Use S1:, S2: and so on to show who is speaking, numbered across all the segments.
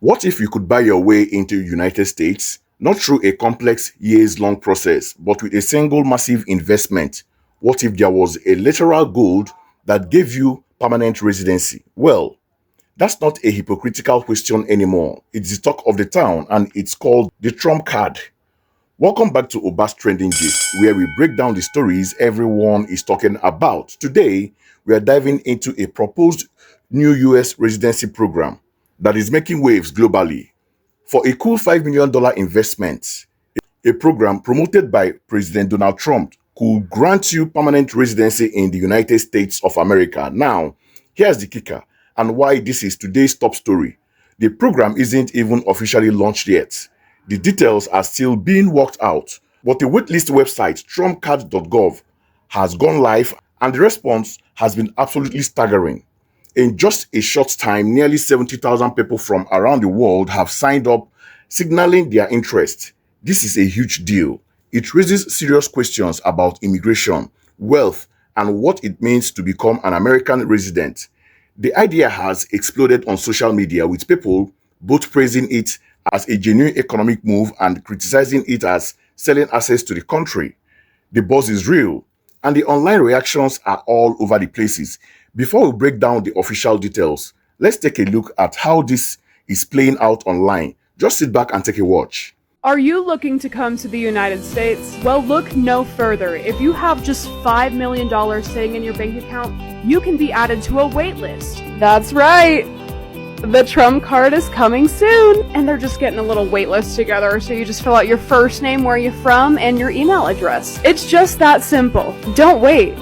S1: What if you could buy your way into the United States, not through a complex years-long process, but with a single massive investment? What if there was a literal gold that gave you permanent residency? Well, that's not a hypocritical question anymore. It's the talk of the town and it's called the Trump card. Welcome back to Oba's Trending Gist, where we break down the stories everyone is talking about. Today, we are diving into a proposed new US residency program that is making waves globally. For a cool $5 million investment, a program promoted by President Donald Trump could grant you permanent residency in the United States of America. Now, here's the kicker and why this is today's top story. The program isn't even officially launched yet. The details are still being worked out, but the waitlist website TrumpCard.gov has gone live and the response has been absolutely staggering. In just a short time, nearly 70,000 people from around the world have signed up, signaling their interest. This is a huge deal. It raises serious questions about immigration, wealth, and what it means to become an American resident. The idea has exploded on social media, with people both praising it as a genuine economic move and criticizing it as selling access to the country. The buzz is real, and the online reactions are all over the places. Before we break down the official details, let's take a look at how this is playing out online. Just sit back and take a watch.
S2: Are you looking to come to the United States? Well, look no further. If you have just $5 million sitting in your bank account, you can be added to a wait list. That's right. The Trump card is coming soon, and they're just getting a little wait list together, so you just fill out your first name, where you're from, and your email address. It's just that simple. Don't wait.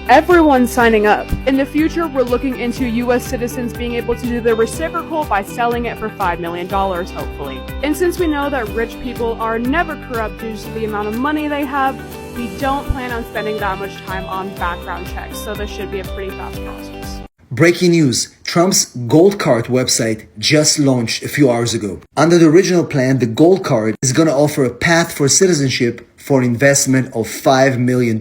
S2: Everyone's signing up. In the future, we're looking into U.S. citizens being able to do the reciprocal by selling it for $5 million, hopefully. And since we know that rich people are never corrupt due to the amount of money they have, we don't plan on spending that much time on background checks, so this should be a pretty fast process.
S3: Breaking news. Trump's Gold Card website just launched a few hours ago. Under the original plan, the Gold Card is going to offer a path for citizenship for an investment of $5 million.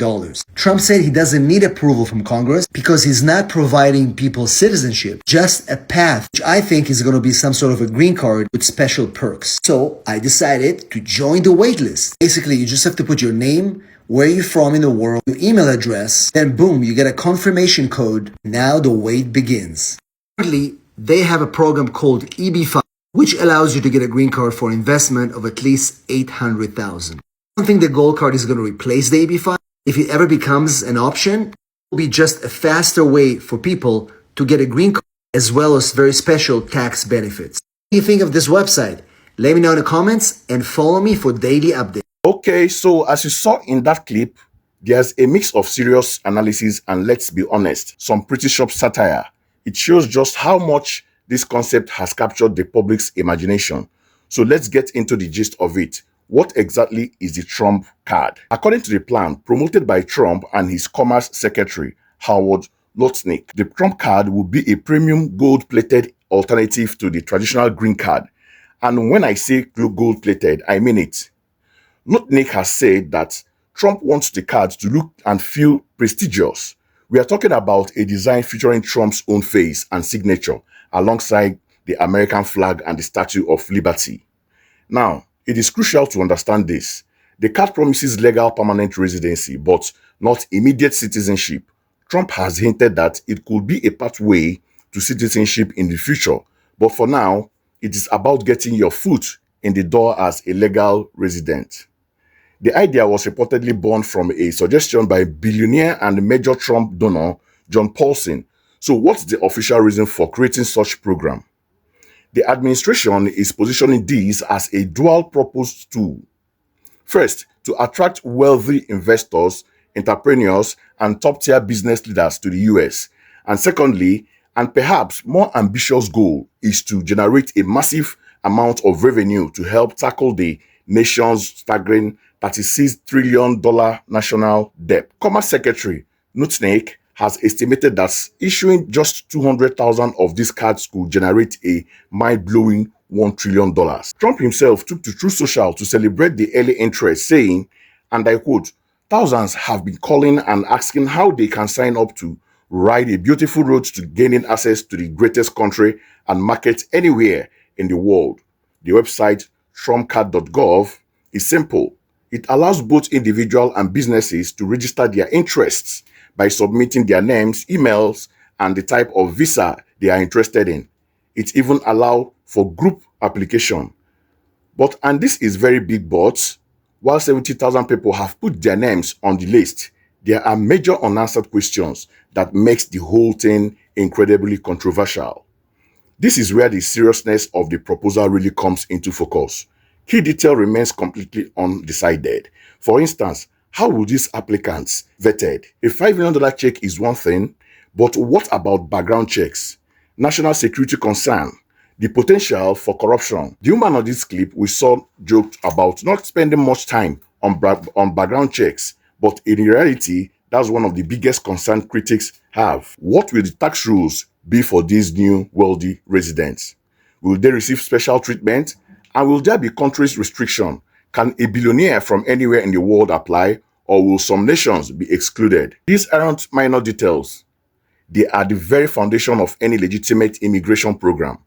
S3: Trump said he doesn't need approval from Congress because he's not providing people citizenship, just a path, which I think is going to be some sort of a green card with special perks. So I decided to join the waitlist. Basically, you just have to put your name, where you're from in the world, your email address, then boom, you get a confirmation code. Now the wait begins. Currently, they have a program called EB-5, which allows you to get a green card for an investment of at least $800,000. I don't think the Gold Card is going to replace the EB-5. If it ever becomes an option, it will be just a faster way for people to get a green card, as well as very special tax benefits. What do you think of this website? Let me know in the comments and follow me for daily updates.
S1: Okay, so as you saw in that clip, there's a mix of serious analysis and, let's be honest, some pretty sharp satire. It shows just how much this concept has captured the public's imagination. So let's get into the gist of it. What exactly is the Trump card? According to the plan promoted by Trump and his Commerce Secretary, Howard Lutnick, the Trump card will be a premium gold-plated alternative to the traditional green card. And when I say gold-plated, I mean it. Lutnick has said that Trump wants the card to look and feel prestigious. We are talking about a design featuring Trump's own face and signature alongside the American flag and the Statue of Liberty. Now, it is crucial to understand this. The card promises legal permanent residency, but not immediate citizenship. Trump has hinted that it could be a pathway to citizenship in the future, but for now, it is about getting your foot in the door as a legal resident. The idea was reportedly born from a suggestion by billionaire and major Trump donor John Paulson. So what's the official reason for creating such program? The administration is positioning this as a dual-purpose tool. First, to attract wealthy investors, entrepreneurs, and top-tier business leaders to the US. And secondly, and perhaps more ambitious goal, is to generate a massive amount of revenue to help tackle the nation's staggering $36 trillion national debt. Commerce Secretary Lutnick has estimated that issuing just 200,000 of these cards could generate a mind-blowing $1 trillion. Trump himself took to Truth Social to celebrate the early interest, saying, and I quote, "Thousands have been calling and asking how they can sign up to ride a beautiful road to gaining access to the greatest country and market anywhere in the world. The website TrumpCard.gov is simple. It allows both individuals and businesses to register their interests by submitting their names, emails, and the type of visa they are interested in. It even allows for group application. And this is very big but, while 70,000 people have put their names on the list, there are major unanswered questions that makes the whole thing incredibly controversial. This is where the seriousness of the proposal really comes into focus. Key detail remains completely undecided. For instance, how will these applicants vetted? A $5 million check is one thing, but what about background checks, national security concern, the potential for corruption? The woman on this clip we saw joked about not spending much time on background checks, but in reality, that's one of the biggest concerns critics have. What will the tax rules be for these new wealthy residents? Will they receive special treatment? And will there be countries' restriction? Can a billionaire from anywhere in the world apply, or will some nations be excluded? These aren't minor details. They are the very foundation of any legitimate immigration program.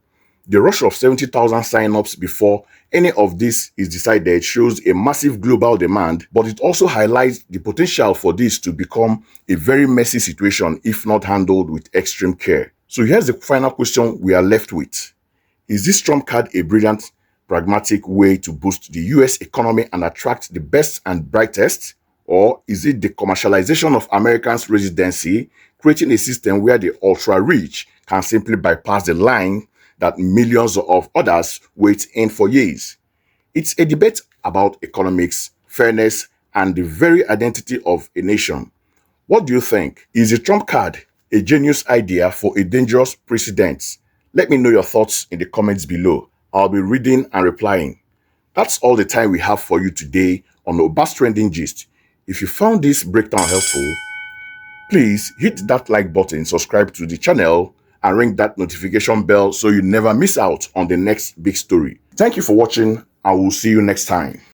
S1: The rush of 70,000 sign-ups before any of this is decided shows a massive global demand, but it also highlights the potential for this to become a very messy situation if not handled with extreme care. So here's the final question we are left with. Is this Trump card a brilliant, pragmatic way to boost the US economy and attract the best and brightest? Or is it the commercialization of Americans' residency, creating a system where the ultra-rich can simply bypass the line that millions of others wait in for years? It's a debate about economics, fairness, and the very identity of a nation. What do you think? Is the Trump card a genius idea for a dangerous precedent? Let me know your thoughts in the comments below. I'll be reading and replying. That's all the time we have for you today on Obas Trending Gist. If you found this breakdown helpful, please hit that like button, subscribe to the channel, and ring that notification bell so you never miss out on the next big story. Thank you for watching, and we'll see you next time.